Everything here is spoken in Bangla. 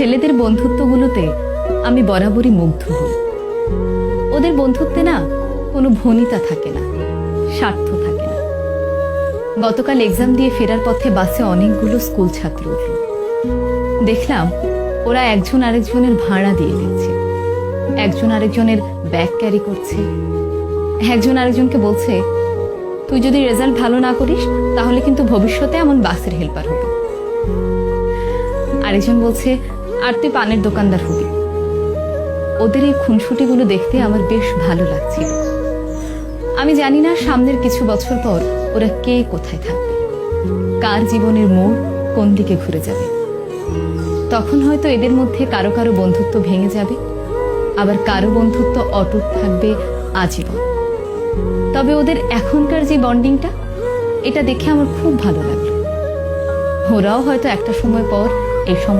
ছেলেদের বন্ধুত্বগুলোতে আমি বরাবরই মুগ্ধ হই। ওদের বন্ধুত্বে না কোনো ভনিতা থাকে না, স্বার্থ থাকে না। গতকাল এক্সাম দিয়ে ফেরার পথে বাসে অনেকগুলো স্কুল ছাত্র উঠল। দেখলাম ওরা একজন আরেকজনের ভাড়া দিয়ে দিচ্ছে, একজন আরেকজনের ব্যাগ ক্যারি করছে, একজন আরেকজনকে বলছে তুই যদি রেজাল্ট ভালো না করিস তাহলে কিন্তু ভবিষ্যতে এমন বাসের হেল্পার হবি। আরেকজন বলছে আর তুই পানের দোকানদার হবি। ওদের এই খুনসুটিগুলো দেখতে আমার বেশ ভালো লাগছিল। আমি জানি না সামনের কিছু বছর পর ওরা কে কোথায় থাকবে, কার জীবনের মোড় কোন দিকে ঘুরে যাবে। তখন হয়তো এদের মধ্যে কারো কারো বন্ধুত্ব ভেঙে যাবে, আবার কারো বন্ধুত্ব অটুট থাকবে আজীবন। তবে ওদের এখনকার যে বন্ডিংটা, এটা দেখে আমার খুব ভালো লাগলো। ওরাও হয়তো একটা সময় পর এই